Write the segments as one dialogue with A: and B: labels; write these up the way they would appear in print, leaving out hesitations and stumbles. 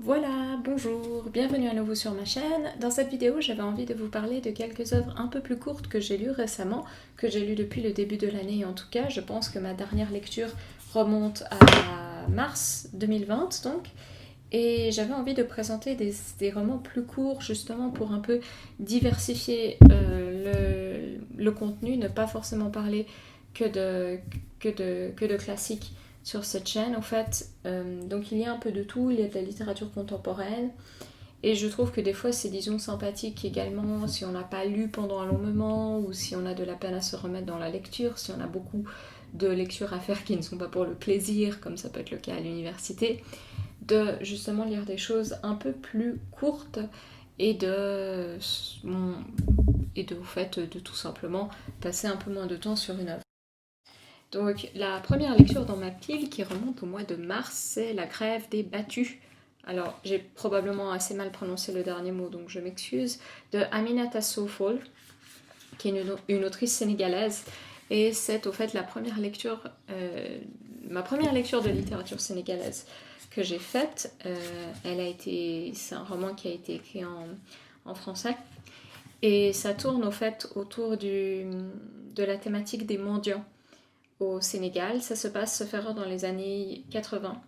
A: Voilà, bonjour, bienvenue à nouveau sur ma chaîne. Dans cette vidéo, j'avais envie de vous parler de quelques œuvres un peu plus courtes que j'ai lues récemment, que j'ai lues depuis le début de l'année en tout cas. Je pense que ma dernière lecture remonte à mars 2020 donc. Et j'avais envie de présenter des romans plus courts justement pour un peu diversifier le contenu, ne pas forcément parler que de classiques sur cette chaîne. En fait, donc il y a un peu de tout, il y a de la littérature contemporaine. Et je trouve que des fois c'est disons sympathique également si on n'a pas lu pendant un long moment ou si on a de la peine à se remettre dans la lecture, si on a beaucoup de lectures à faire qui ne sont pas pour le plaisir, comme ça peut être le cas à l'université, de justement lire des choses un peu plus courtes et au fait de tout simplement passer un peu moins de temps sur une œuvre. Donc la première lecture dans ma pile qui remonte au mois de mars, c'est La Grève des battus. Alors j'ai probablement assez mal prononcé le dernier mot, donc je m'excuse, de Aminata Soufol, qui est une autrice sénégalaise. Et c'est au fait ma première lecture de littérature sénégalaise que j'ai faite. C'est un roman qui a été écrit en français. Et ça tourne au fait autour de la thématique des mendiants au Sénégal. Ça se passe, sauf erreur, dans les années 80.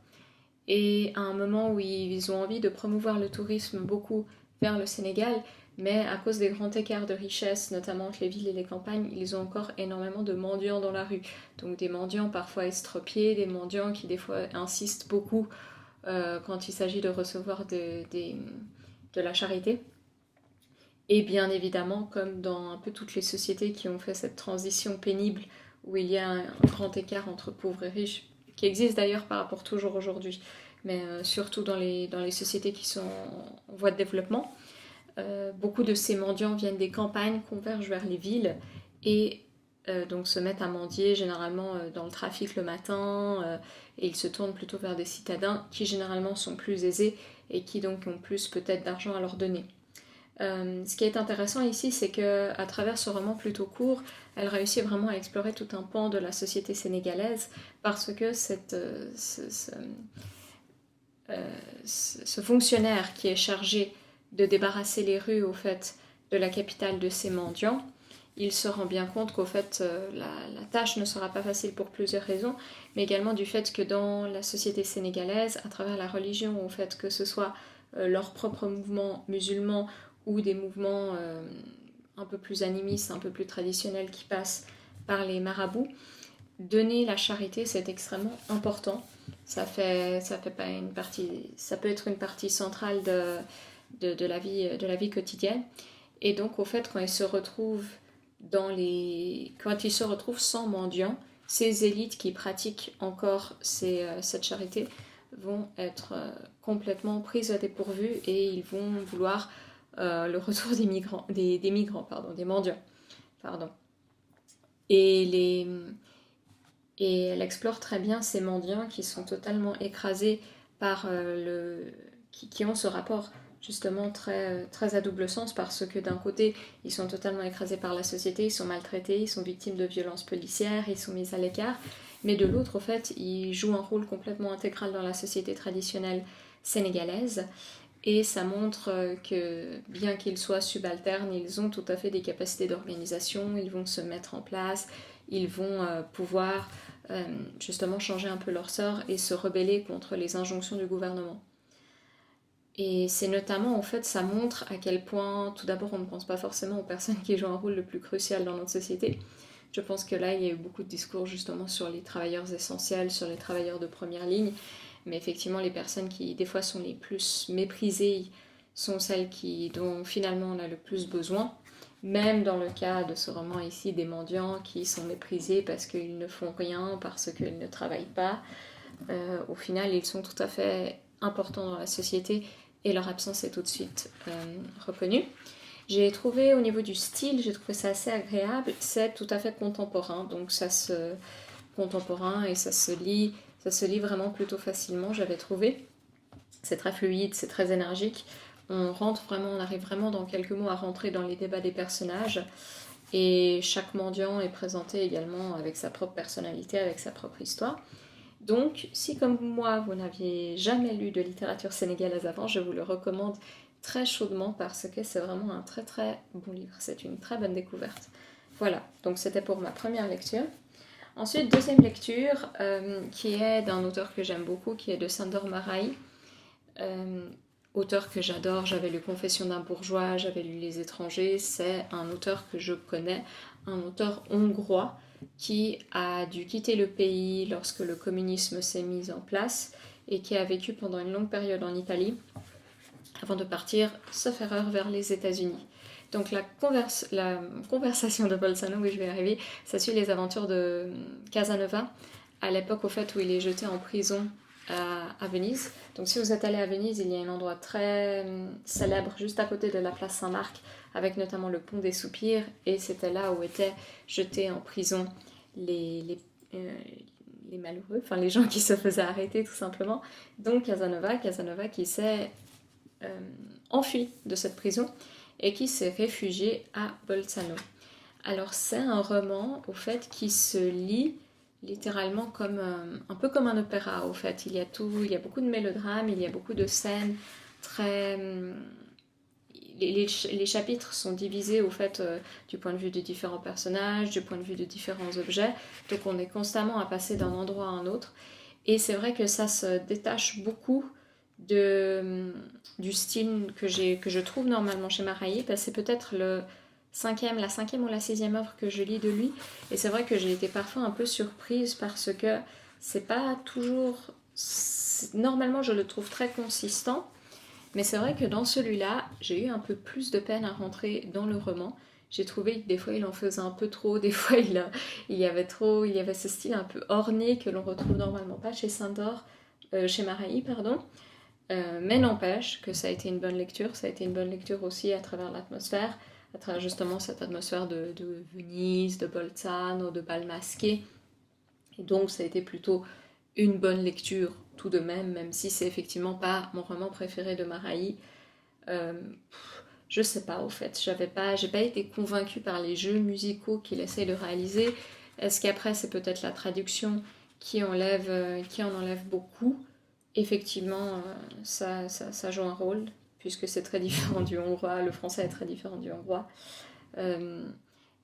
A: Et à un moment où ils ont envie de promouvoir le tourisme beaucoup vers le Sénégal, mais à cause des grands écarts de richesse, notamment entre les villes et les campagnes, ils ont encore énormément de mendiants dans la rue. Donc des mendiants parfois estropiés, des mendiants qui des fois insistent beaucoup quand il s'agit de recevoir de la charité. Et bien évidemment, comme dans un peu toutes les sociétés qui ont fait cette transition pénible, où il y a un grand écart entre pauvres et riches, qui existe d'ailleurs par rapport toujours aujourd'hui, mais surtout dans les sociétés qui sont en voie de développement, beaucoup de ces mendiants viennent des campagnes, convergent vers les villes et donc se mettent à mendier généralement dans le trafic le matin et ils se tournent plutôt vers des citadins qui généralement sont plus aisés et qui donc ont plus peut-être d'argent à leur donner. Ce qui est intéressant ici, c'est que à travers ce roman plutôt court, elle réussit vraiment à explorer tout un pan de la société sénégalaise parce que ce fonctionnaire qui est chargé de débarrasser les rues au fait de la capitale de ces mendiants, il se rend bien compte qu'au fait la tâche ne sera pas facile pour plusieurs raisons, mais également du fait que dans la société sénégalaise, à travers la religion, au fait que ce soit leur propre mouvement musulman ou des mouvements un peu plus animistes, un peu plus traditionnels qui passent par les marabouts, donner la charité c'est extrêmement important. Ça fait pas une partie, ça peut être une partie centrale de la vie quotidienne. Et donc au fait quand ils se retrouvent quand ils se retrouvent sans mendiants, ces élites qui pratiquent encore cette charité vont être complètement prises à dépourvu et ils vont vouloir le retour des migrants, des mendiants. Pardon. Et, les, et elle explore très bien ces mendiants qui sont totalement écrasés par qui ont ce rapport justement très à double sens parce que d'un côté ils sont totalement écrasés par la société, ils sont maltraités, ils sont victimes de violences policières, ils sont mis à l'écart, mais de l'autre au fait ils jouent un rôle complètement intégral dans la société traditionnelle sénégalaise et ça montre que bien qu'ils soient subalternes, ils ont tout à fait des capacités d'organisation, ils vont se mettre en place, ils vont pouvoir justement changer un peu leur sort et se rebeller contre les injonctions du gouvernement. Et c'est notamment, en fait, ça montre à quel point, tout d'abord, on ne pense pas forcément aux personnes qui jouent un rôle le plus crucial dans notre société. Je pense que là, il y a eu beaucoup de discours justement sur les travailleurs essentiels, sur les travailleurs de première ligne, mais effectivement, les personnes qui, des fois, sont les plus méprisées sont celles dont finalement on a le plus besoin. Même dans le cas de ce roman ici, des mendiants qui sont méprisés parce qu'ils ne font rien, parce qu'ils ne travaillent pas, au final, ils sont tout à fait importants dans la société et leur absence est tout de suite reconnue. J'ai trouvé au niveau du style, j'ai trouvé ça assez agréable, c'est tout à fait contemporain, donc contemporain et ça se lit vraiment plutôt facilement, j'avais trouvé. C'est très fluide, c'est très énergique. On arrive vraiment dans quelques mots à rentrer dans les débats des personnages. Et chaque mendiant est présenté également avec sa propre personnalité, avec sa propre histoire. Donc, si comme moi, vous n'aviez jamais lu de littérature sénégalaise avant, je vous le recommande très chaudement parce que c'est vraiment un très très bon livre. C'est une très bonne découverte. Voilà, donc c'était pour ma première lecture. Ensuite, deuxième lecture, qui est d'un auteur que j'aime beaucoup, qui est de Sándor Márai. Auteur que j'adore, j'avais lu Confession d'un bourgeois, j'avais lu Les étrangers, c'est un auteur que je connais, un auteur hongrois qui a dû quitter le pays lorsque le communisme s'est mis en place et qui a vécu pendant une longue période en Italie avant de partir, sauf erreur, vers les États-Unis. Donc la conversation de Bolzano, oui je vais y arriver, ça suit les aventures de Casanova à l'époque au fait où il est jeté en prison à Venise. Donc si vous êtes allé à Venise, il y a un endroit très célèbre juste à côté de la place Saint-Marc, avec notamment le pont des Soupirs, et c'était là où étaient jetés en prison les malheureux, enfin les gens qui se faisaient arrêter tout simplement. Donc Casanova qui s'est enfui de cette prison et qui s'est réfugié à Bolzano. Alors c'est un roman au fait qui se lit littéralement comme un peu comme un opéra au fait. Il y a beaucoup de mélodrames, il y a beaucoup de scènes très... les chapitres sont divisés au fait du point de vue de différents personnages, du point de vue de différents objets, donc on est constamment à passer d'un endroit à un autre. Et c'est vrai que ça se détache beaucoup du style que je trouve normalement chez Márai, c'est peut-être la cinquième ou la sixième œuvre que je lis de lui, et c'est vrai que j'ai été parfois un peu surprise parce que c'est pas toujours... Normalement je le trouve très consistant, mais c'est vrai que dans celui-là, j'ai eu un peu plus de peine à rentrer dans le roman. J'ai trouvé que des fois il en faisait un peu trop, des fois il y avait ce style un peu orné que l'on retrouve normalement pas chez chez Márai, pardon. Mais n'empêche que ça a été une bonne lecture, ça a été une bonne lecture aussi à travers l'atmosphère, à travers justement cette atmosphère de Venise, de Bolzano, de bal masqué. Et donc ça a été plutôt une bonne lecture tout de même, même si c'est effectivement pas mon roman préféré de Márai. Je sais pas au fait, j'ai pas été convaincue par les jeux musicaux qu'il essaye de réaliser. Est-ce qu'après c'est peut-être la traduction qui en enlève beaucoup? Effectivement, ça joue un rôle, puisque c'est très différent du hongrois, le français est très différent du hongrois.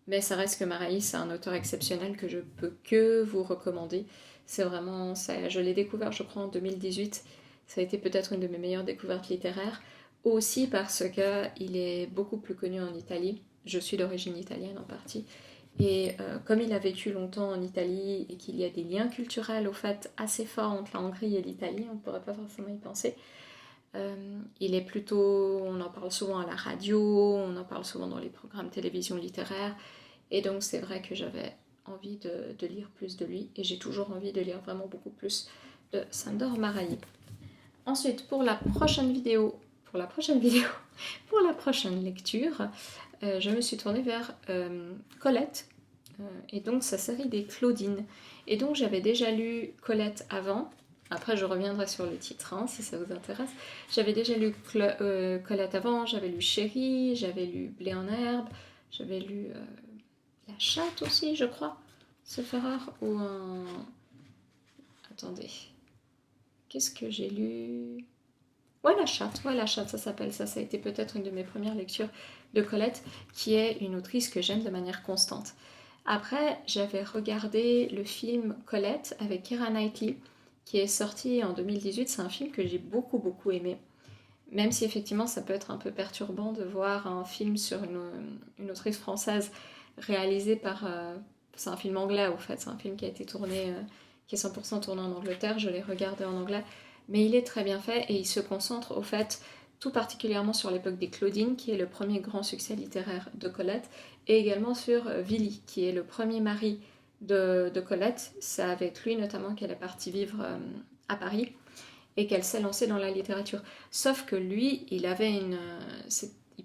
A: Mais ça reste que Márai, c'est un auteur exceptionnel que je peux que vous recommander. C'est vraiment, je l'ai découvert, je crois, en 2018. Ça a été peut-être une de mes meilleures découvertes littéraires. Aussi parce qu'il est beaucoup plus connu en Italie. Je suis d'origine italienne en partie. Et comme il a vécu longtemps en Italie et qu'il y a des liens culturels au fait assez forts entre la Hongrie et l'Italie, on ne pourrait pas forcément y penser. Il est plutôt, on en parle souvent à la radio, on en parle souvent dans les programmes télévision littéraires, et donc c'est vrai que j'avais envie de lire plus de lui, et j'ai toujours envie de lire vraiment beaucoup plus de Sándor Márai. Ensuite, pour la prochaine lecture, je me suis tournée vers Colette, et donc sa série des Claudines. Et donc j'avais déjà lu Colette avant, après je reviendrai sur le titre hein, si ça vous intéresse. J'avais déjà lu Colette avant, j'avais lu Chérie, j'avais lu Blé en herbe, j'avais lu La Chatte aussi je crois, sauf erreur, ou un... Attendez, qu'est-ce que j'ai lu? Ouais, La Chatte, ça s'appelle ça. Ça a été peut-être une de mes premières lectures de Colette, qui est une autrice que j'aime de manière constante. Après, j'avais regardé le film Colette avec Keira Knightley, qui est sorti en 2018. C'est un film que j'ai beaucoup, beaucoup aimé. Même si effectivement, ça peut être un peu perturbant de voir un film sur une autrice française réalisé par... c'est un film anglais, au fait. C'est un film qui a été tourné, qui est 100% tourné en Angleterre. Je l'ai regardé en anglais. Mais il est très bien fait et il se concentre au fait tout particulièrement sur l'époque des Claudines, qui est le premier grand succès littéraire de Colette, et également sur Willy, qui est le premier mari de Colette. C'est avec lui notamment qu'elle est partie vivre à Paris et qu'elle s'est lancée dans la littérature. Sauf que lui, il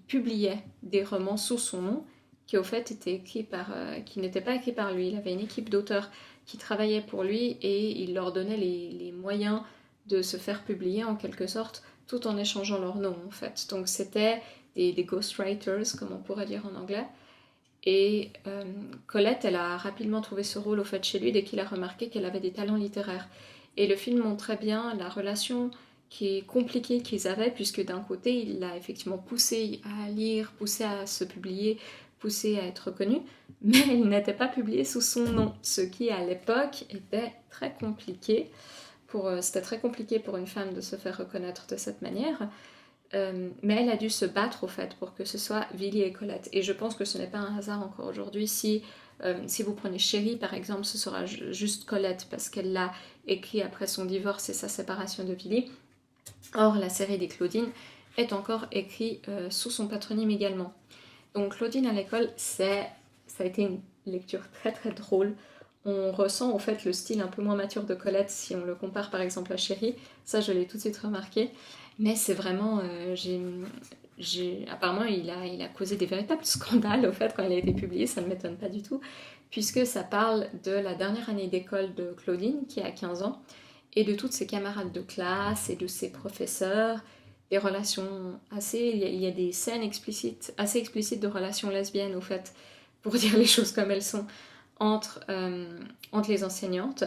A: publiait des romans sous son nom, qui au fait qui n'étaient pas écrits par lui. Il avait une équipe d'auteurs qui travaillait pour lui et il leur donnait les moyens de se faire publier en quelque sorte, tout en échangeant leur nom en fait. Donc c'était des ghostwriters, comme on pourrait dire en anglais. Et Colette, elle a rapidement trouvé ce rôle au fait chez lui dès qu'il a remarqué qu'elle avait des talents littéraires. Et le film montrait bien la relation qui est compliquée qu'ils avaient, puisque d'un côté, il l'a effectivement poussé à lire, poussé à se publier, poussé à être reconnu, mais il n'était pas publié sous son nom, ce qui à l'époque était très compliqué. C'était très compliqué pour une femme de se faire reconnaître de cette manière. Mais elle a dû se battre au fait pour que ce soit Willy et Colette. Et je pense que ce n'est pas un hasard encore aujourd'hui. Si vous prenez Chérie par exemple, ce sera juste Colette parce qu'elle l'a écrit après son divorce et sa séparation de Willy. Or, la série des Claudine est encore écrite sous son patronyme également. Donc Claudine à l'école, ça a été une lecture très très drôle. On ressent en fait le style un peu moins mature de Colette si on le compare par exemple à Chérie. Ça, je l'ai tout de suite remarqué. Mais c'est vraiment... apparemment, il a causé des véritables scandales au fait quand il a été publié, ça ne m'étonne pas du tout, puisque ça parle de la dernière année d'école de Claudine, qui a 15 ans, et de toutes ses camarades de classe et de ses professeurs, des relations il y a des scènes assez explicites de relations lesbiennes au fait, pour dire les choses comme elles sont, entre les enseignantes.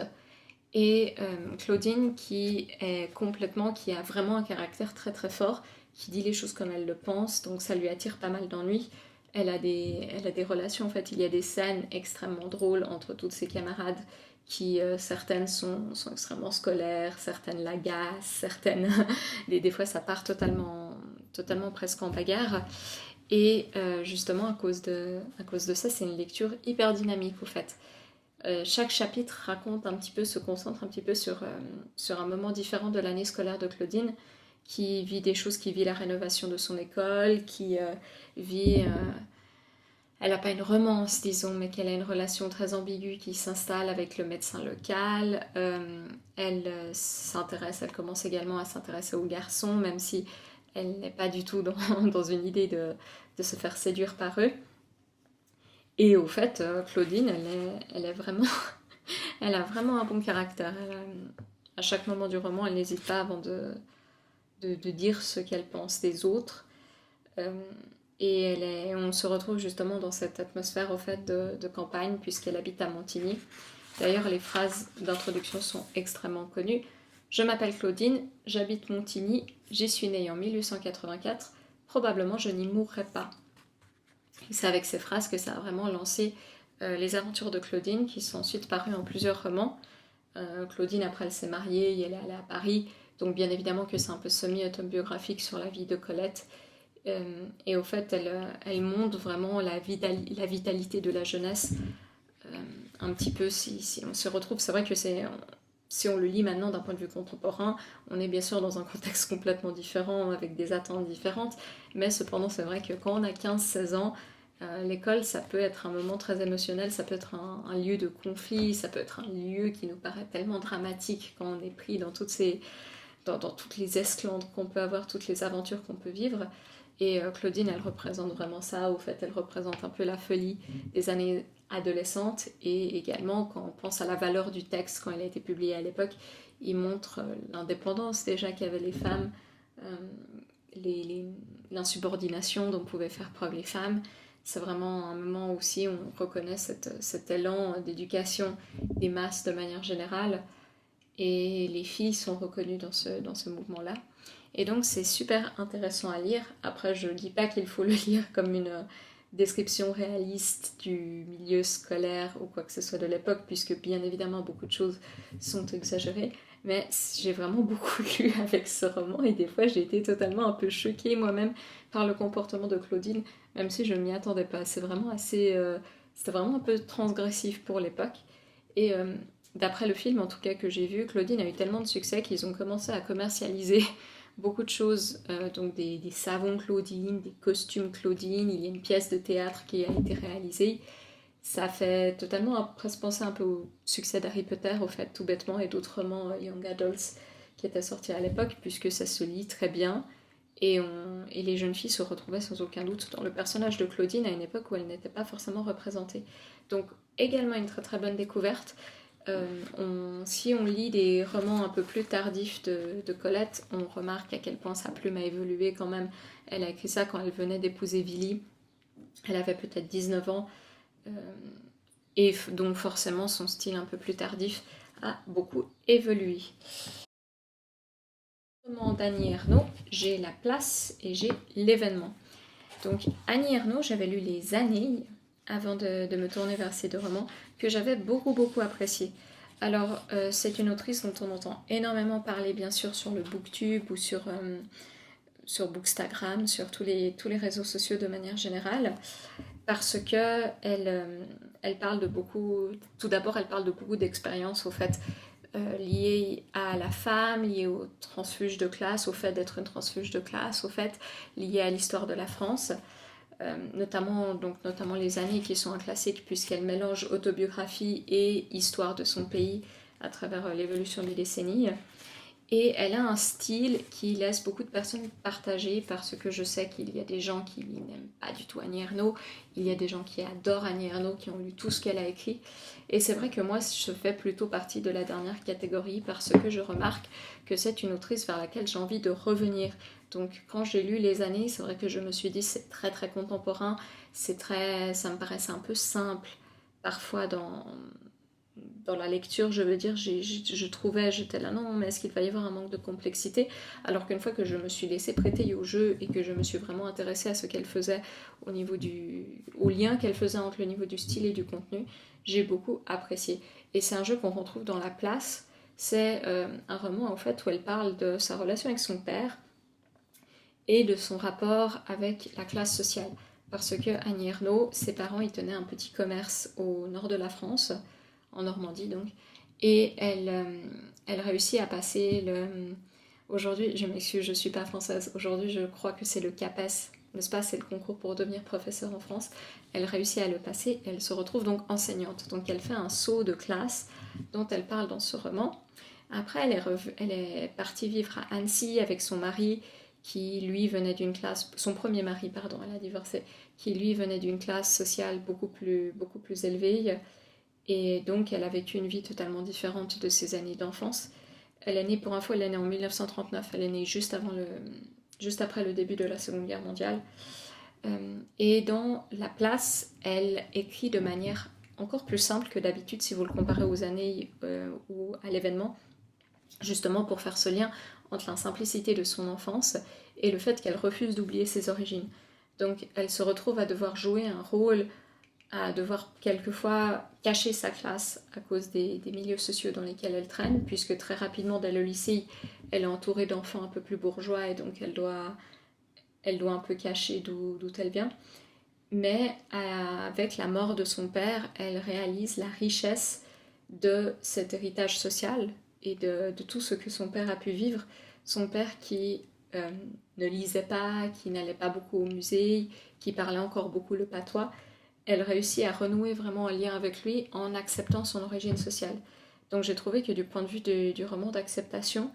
A: Et Claudine qui a vraiment un caractère très très fort, qui dit les choses comme elle le pense, donc ça lui attire pas mal d'ennuis. Elle a des relations, en fait, il y a des scènes extrêmement drôles entre toutes ses camarades, qui certaines sont extrêmement scolaires, certaines l'agacent, certaines... des fois ça part totalement presque en bagarre. Et justement à cause de ça, c'est une lecture hyper dynamique au fait. Chaque chapitre raconte un petit peu, se concentre un petit peu sur un moment différent de l'année scolaire de Claudine, qui vit des choses, qui vit la rénovation de son école, qui vit... elle n'a pas une romance, disons, mais qu'elle a une relation très ambiguë qui s'installe avec le médecin local. Elle commence également à s'intéresser aux garçons, même si elle n'est pas du tout dans une idée de se faire séduire par eux. Et au fait, Claudine, elle est vraiment, elle a vraiment un bon caractère. À chaque moment du roman, elle n'hésite pas avant de dire ce qu'elle pense des autres. Et on se retrouve justement dans cette atmosphère au fait de campagne, puisqu'elle habite à Montigny. D'ailleurs, les phrases d'introduction sont extrêmement connues. Je m'appelle Claudine, j'habite Montigny, j'y suis née en 1884, probablement je n'y mourrai pas. Et c'est avec ces phrases que ça a vraiment lancé les aventures de Claudine, qui sont ensuite parues en plusieurs romans. Claudine, après, elle s'est mariée et elle est allée à Paris, donc bien évidemment que c'est un peu semi-autobiographique sur la vie de Colette. Et au fait, elle montre vraiment la vitalité de la jeunesse. Un petit peu, si on se retrouve, c'est vrai que si on le lit maintenant d'un point de vue contemporain, on est bien sûr dans un contexte complètement différent, avec des attentes différentes, mais cependant c'est vrai que quand on a 15-16 ans, l'école ça peut être un moment très émotionnel, ça peut être un lieu de conflit, ça peut être un lieu qui nous paraît tellement dramatique quand on est pris dans toutes les esclandres qu'on peut avoir, toutes les aventures qu'on peut vivre. Et Claudine, elle représente vraiment ça. Au fait, elle représente un peu la folie des années adolescentes. Et également, quand on pense à la valeur du texte, quand il a été publié à l'époque, il montre l'indépendance déjà qu'avaient les femmes, l'insubordination dont pouvaient faire preuve les femmes. C'est vraiment un moment aussi où on reconnaît cet élan d'éducation des masses de manière générale. Et les filles sont reconnues dans ce mouvement-là. Et donc c'est super intéressant à lire. Après, je ne dis pas qu'il faut le lire comme une description réaliste du milieu scolaire ou quoi que ce soit de l'époque, puisque bien évidemment beaucoup de choses sont exagérées. Mais j'ai vraiment beaucoup lu avec ce roman et des fois j'ai été totalement un peu choquée moi-même par le comportement de Claudine, même si je ne m'y attendais pas. C'était vraiment un peu transgressif pour l'époque. Et d'après le film en tout cas que j'ai vu, Claudine a eu tellement de succès qu'ils ont commencé à commercialiser beaucoup de choses, donc des savons Claudine, des costumes Claudine, il y a une pièce de théâtre qui a été réalisée. Ça fait totalement presque penser un peu au succès d'Harry Potter, au fait, tout bêtement, et d'autres romans Young Adults qui étaient sortis à l'époque, puisque ça se lit très bien. Et les jeunes filles se retrouvaient sans aucun doute dans le personnage de Claudine à une époque où elle n'était pas forcément représentée. Donc également une très très bonne découverte. Si on lit des romans un peu plus tardifs de Colette, on remarque à quel point sa plume a évolué quand même. Elle a écrit ça quand elle venait d'épouser Willy. Elle avait peut-être 19 ans. Et donc forcément son style un peu plus tardif a beaucoup évolué. D'Annie Ernaux, j'ai la place et j'ai l'événement. Donc Annie Ernaux, j'avais lu Les Années avant de me tourner vers ces deux romans que j'avais beaucoup appréciés. Alors c'est une autrice dont on entend énormément parler bien sûr sur le BookTube ou sur Bookstagram, sur tous les réseaux sociaux de manière générale, parce que elle parle de beaucoup. Tout d'abord, elle parle de beaucoup d'expériences au fait liées à la femme, liées au transfuge de classe, au fait d'être une transfuge de classe, au fait liées à l'histoire de la France. Notamment Les Années qui sont un classique puisqu'elle mélange autobiographie et histoire de son pays à travers l'évolution des décennies. Et elle a un style qui laisse beaucoup de personnes partagées parce que je sais qu'il y a des gens qui n'aiment pas du tout Annie Ernaux, il y a des gens qui adorent Annie Ernaux, qui ont lu tout ce qu'elle a écrit. Et c'est vrai que moi, je fais plutôt partie de la dernière catégorie parce que je remarque que c'est une autrice vers laquelle j'ai envie de revenir. Donc quand j'ai lu Les Années, c'est vrai que je me suis dit c'est très contemporain, ça me paraissait un peu simple parfois dans la lecture, je veux dire, je trouvais, j'étais là, non, mais est-ce qu'il va y avoir un manque de complexité? Alors qu'une fois que je me suis laissée prêter au jeu et que je me suis vraiment intéressée à ce qu'elle faisait au lien qu'elle faisait entre le niveau du style et du contenu, j'ai beaucoup apprécié. Et c'est un jeu qu'on retrouve dans La Place. C'est un roman en fait où elle parle de sa relation avec son père et de son rapport avec la classe sociale. Parce que Annie Ernaux, ses parents, ils tenaient un petit commerce au nord de la France, en Normandie donc, et elle réussit à passer Aujourd'hui, je m'excuse, je ne suis pas française. Aujourd'hui, je crois que c'est le CAPES, n'est-ce pas? C'est le concours pour devenir professeur en France. Elle réussit à le passer, elle se retrouve donc enseignante. Donc elle fait un saut de classe dont elle parle dans ce roman. Après, elle est partie vivre à Annecy avec son mari qui lui venait d'une classe, son premier mari, pardon, elle a divorcé, qui lui venait d'une classe sociale beaucoup plus élevée. Et donc, elle a vécu une vie totalement différente de ses années d'enfance. Elle est née, pour info, elle est née en 1939. Elle est née juste après le début de la Seconde Guerre mondiale. Et dans La Place, elle écrit de manière encore plus simple que d'habitude si vous le comparez aux années ou à l'événement, justement pour faire ce lien entre la simplicité de son enfance et le fait qu'elle refuse d'oublier ses origines. Donc, elle se retrouve à devoir jouer un rôle, à devoir quelquefois cacher sa classe à cause des milieux sociaux dans lesquels elle traîne, puisque très rapidement dès le lycée, elle est entourée d'enfants un peu plus bourgeois et donc elle doit un peu cacher d'où elle vient. Mais avec la mort de son père, elle réalise la richesse de cet héritage social et de tout ce que son père a pu vivre. Son père qui ne lisait pas, qui n'allait pas beaucoup au musée, qui parlait encore beaucoup le patois, elle réussit à renouer vraiment un lien avec lui en acceptant son origine sociale. Donc j'ai trouvé que du point de vue du roman d'acceptation,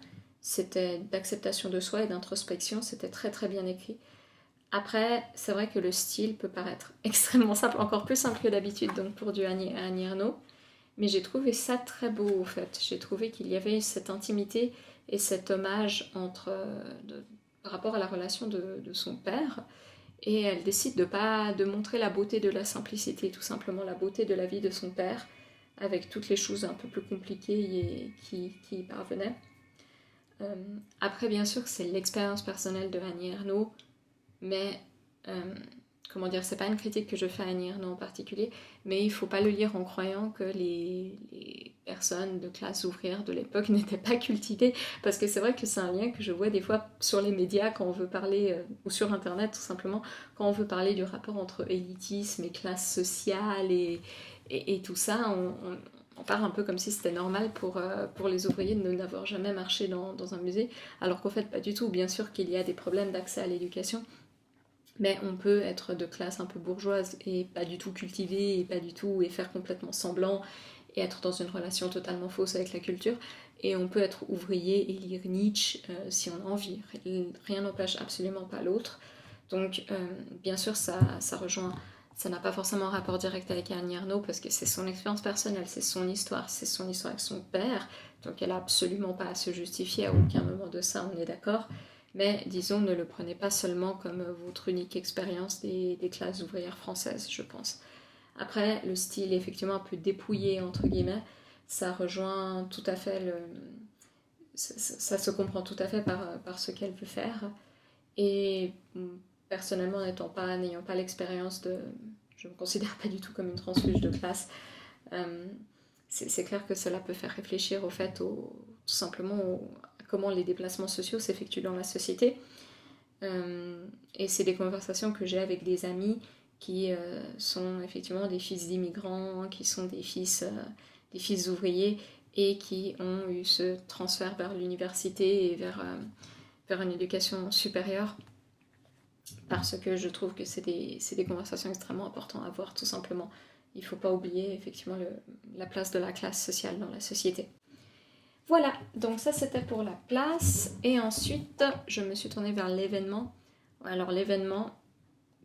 A: d'acceptation de soi et d'introspection, c'était très bien écrit. Après, c'est vrai que le style peut paraître extrêmement simple, encore plus simple que d'habitude, donc pour du Annie Ernaux, mais j'ai trouvé ça très beau, au fait. J'ai trouvé qu'il y avait cette intimité et cet hommage par rapport à la relation de son père, et elle décide de montrer la beauté de la simplicité, tout simplement la beauté de la vie de son père, avec toutes les choses un peu plus compliquées qui y parvenaient. Après, bien sûr, c'est l'expérience personnelle de Annie Ernaux, mais comment dire, c'est pas une critique que je fais à Annie Ernaux en particulier, mais il faut pas le lire en croyant que les personnes de classe ouvrière de l'époque n'étaient pas cultivées, parce que c'est vrai que c'est un lien que je vois des fois sur les médias quand on veut parler, ou sur internet tout simplement, quand on veut parler du rapport entre élitisme et classe sociale et tout ça, on parle un peu comme si c'était normal pour les ouvriers de n'avoir jamais marché dans un musée, alors qu'en fait pas du tout. Bien sûr qu'il y a des problèmes d'accès à l'éducation, mais on peut être de classe un peu bourgeoise et pas du tout cultivée et faire complètement semblant et être dans une relation totalement fausse avec la culture. Et on peut être ouvrier et lire Nietzsche si on a envie. Rien n'empêche absolument pas l'autre. Donc bien sûr ça rejoint, ça n'a pas forcément un rapport direct avec Annie Ernaux parce que c'est son expérience personnelle, c'est son histoire avec son père. Donc elle n'a absolument pas à se justifier à aucun moment de ça, on est d'accord. Mais disons, ne le prenez pas seulement comme votre unique expérience des classes ouvrières françaises, je pense. Après, le style est effectivement un peu dépouillé, entre guillemets, ça rejoint tout à fait ça se comprend tout à fait par ce qu'elle veut faire. Et personnellement, n'ayant pas l'expérience je ne me considère pas du tout comme une transfuge de classe. C'est clair que cela peut faire réfléchir au fait, tout simplement, à comment les déplacements sociaux s'effectuent dans la société. Et c'est des conversations que j'ai avec des amis qui sont effectivement des fils d'immigrants, qui sont des fils ouvriers et qui ont eu ce transfert vers l'université et vers une éducation supérieure, parce que je trouve que c'est des conversations extrêmement importantes à avoir, tout simplement. Il ne faut pas oublier effectivement la place de la classe sociale dans la société. Voilà, donc ça c'était pour la place. Et ensuite, je me suis tournée vers l'événement. Alors l'événement,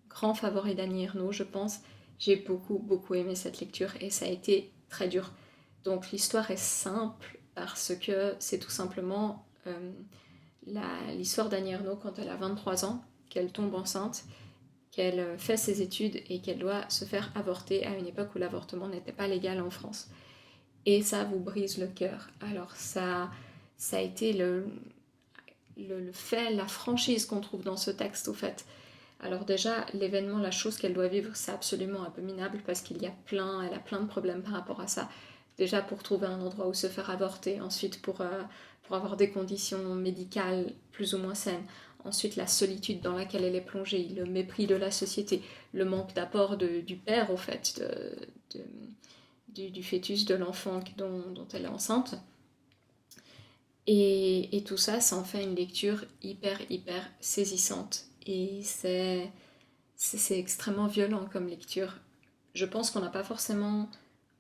A: grand favori d'Annie Ernaux, je pense. J'ai beaucoup aimé cette lecture et ça a été très dur. Donc l'histoire est simple parce que c'est tout simplement l'histoire d'Annie Ernaux quand elle a 23 ans, qu'elle tombe enceinte, qu'elle fait ses études et qu'elle doit se faire avorter à une époque où l'avortement n'était pas légal en France. Et ça vous brise le cœur. Alors ça a été le fait, la franchise qu'on trouve dans ce texte au fait. Alors déjà, l'événement, la chose qu'elle doit vivre, c'est absolument abominable parce elle a plein de problèmes par rapport à ça. Déjà pour trouver un endroit où se faire avorter, ensuite pour avoir des conditions médicales plus ou moins saines, ensuite la solitude dans laquelle elle est plongée, le mépris de la société, le manque d'apport du père au fait, du fœtus, de l'enfant dont elle est enceinte. Et tout ça, ça en fait une lecture hyper saisissante. Et c'est extrêmement violent comme lecture. Je pense qu'on n'a pas forcément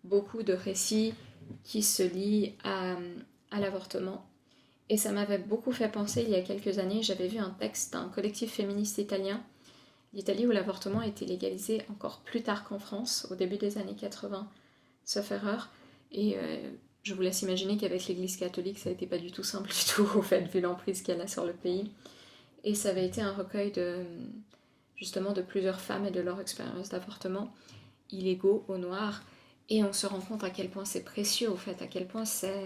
A: beaucoup de récits qui se lient à l'avortement. Et ça m'avait beaucoup fait penser, il y a quelques années, j'avais vu un texte d'un collectif féministe italien, l'Italie où l'avortement a été légalisé encore plus tard qu'en France, au début des années 80, sauf erreur. Et je vous laisse imaginer qu'avec l'Église catholique, ça n'était pas du tout simple du tout, au fait, vu l'emprise qu'elle a sur le pays. Et ça avait été un recueil justement de plusieurs femmes et de leur expérience d'avortement illégaux au noir. Et on se rend compte à quel point c'est précieux, au fait, à quel point c'est...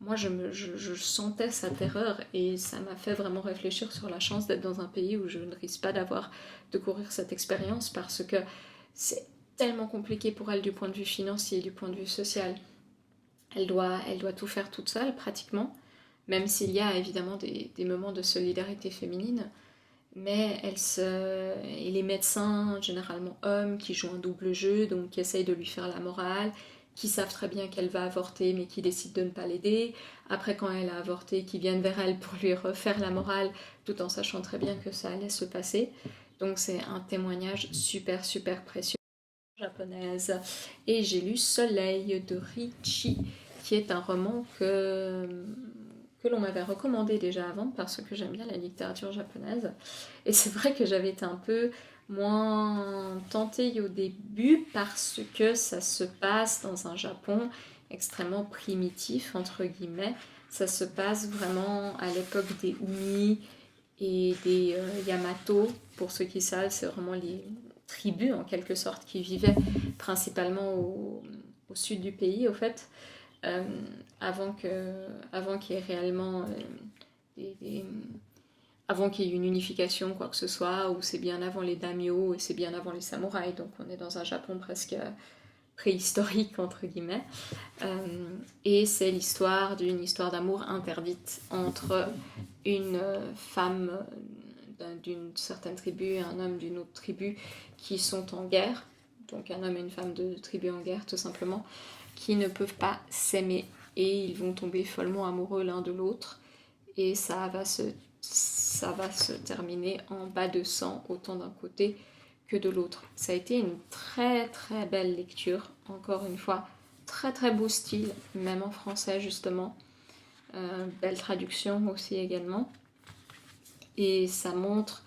A: Moi, je sentais sa terreur et ça m'a fait vraiment réfléchir sur la chance d'être dans un pays où je ne risque pas de courir cette expérience parce que c'est tellement compliqué pour elle du point de vue financier, du point de vue social. Elle doit tout faire toute seule, pratiquement, même s'il y a évidemment des moments de solidarité féminine. Mais et les médecins, généralement hommes, qui jouent un double jeu, donc qui essayent de lui faire la morale, qui savent très bien qu'elle va avorter, mais qui décident de ne pas l'aider. Après, quand elle a avorté, qui viennent vers elle pour lui refaire la morale, tout en sachant très bien que ça allait se passer. Donc c'est un témoignage super précieux. Japonaise. Et j'ai lu Soleil de Ricci, qui est un roman que l'on m'avait recommandé déjà avant parce que j'aime bien la littérature japonaise. Et c'est vrai que j'avais été un peu moins tentée au début parce que ça se passe dans un Japon extrêmement primitif, entre guillemets. Ça se passe vraiment à l'époque des Umi et des Yamato. Pour ceux qui savent, c'est vraiment les tribus en quelque sorte qui vivaient principalement au sud du pays au fait. Avant qu'il y ait réellement avant qu'il y ait une unification quoi que ce soit, ou c'est bien avant les daimyo et c'est bien avant les samouraïs, donc on est dans un Japon presque préhistorique entre guillemets. Et c'est l'histoire d'une histoire d'amour interdite entre une femme d'une certaine tribu et un homme d'une autre tribu qui sont en guerre, donc un homme et une femme de tribu en guerre tout simplement, qui ne peuvent pas s'aimer et ils vont tomber follement amoureux l'un de l'autre et ça va se terminer en bas de sang autant d'un côté que de l'autre. Ça a été une très belle lecture, encore une fois, très beau style, même en français justement, belle traduction aussi également, et ça montre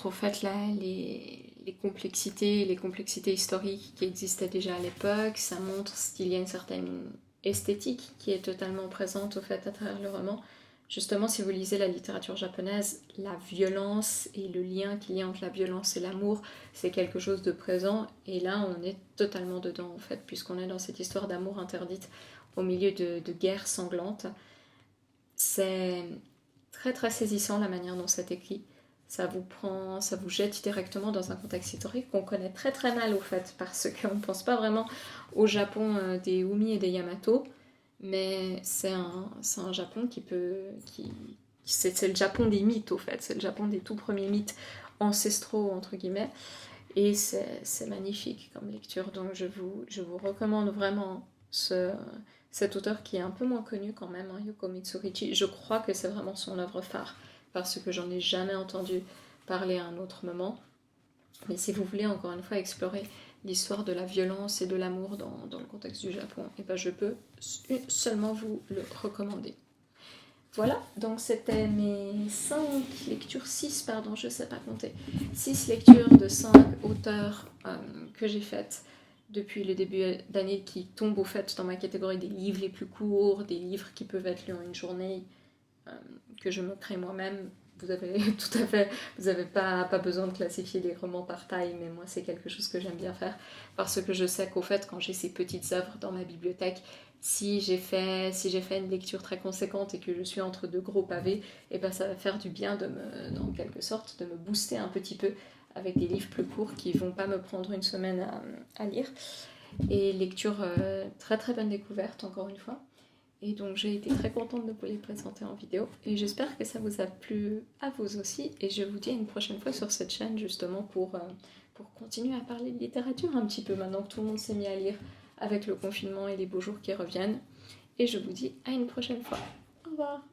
A: au fait là les complexités historiques qui existaient déjà à l'époque. Ça montre qu'il y a une certaine esthétique qui est totalement présente au fait à travers le roman, Justement, si vous lisez la littérature japonaise, la violence et le lien qu'il y a entre la violence et l'amour, c'est quelque chose de présent. Et là, on est totalement dedans, en fait, puisqu'on est dans cette histoire d'amour interdite au milieu de guerres sanglantes. C'est très très saisissant la manière dont c'est écrit. Ça vous prend, ça vous jette directement dans un contexte historique qu'on connaît très très mal, au fait, parce qu'on ne pense pas vraiment au Japon des Umi et des Yamato. Mais c'est un Japon c'est le Japon des mythes, au fait. C'est le Japon des tout premiers mythes ancestraux, entre guillemets. Et c'est magnifique comme lecture. Donc je vous recommande vraiment cet auteur qui est un peu moins connu quand même, hein, Yoko Mitsubishi. Je crois que c'est vraiment son œuvre phare, parce que j'en ai jamais entendu parler à un autre moment. Mais si vous voulez encore une fois explorer l'histoire de la violence et de l'amour dans le contexte du Japon, et ben je peux seulement vous le recommander. Voilà, donc c'était mes 5 lectures, 6 pardon, je ne sais pas compter, 6 lectures de 5 auteurs que j'ai faites depuis le début d'année qui tombent au fait dans ma catégorie des livres les plus courts, des livres qui peuvent être lus en une journée, que je me crée moi-même. Vous avez tout à fait, vous n'avez pas besoin de classifier les romans par taille, mais moi c'est quelque chose que j'aime bien faire, parce que je sais qu'au fait, quand j'ai ces petites œuvres dans ma bibliothèque, si j'ai fait une lecture très conséquente et que je suis entre deux gros pavés, et ben ça va faire du bien en quelque sorte, de me booster un petit peu avec des livres plus courts qui vont pas me prendre une semaine à lire. Et lecture très très bonne découverte encore une fois. Et donc j'ai été très contente de vous les présenter en vidéo. Et j'espère que ça vous a plu à vous aussi. Et je vous dis à une prochaine fois sur cette chaîne justement pour continuer à parler de littérature un petit peu maintenant que tout le monde s'est mis à lire avec le confinement et les beaux jours qui reviennent. Et je vous dis à une prochaine fois. Au revoir.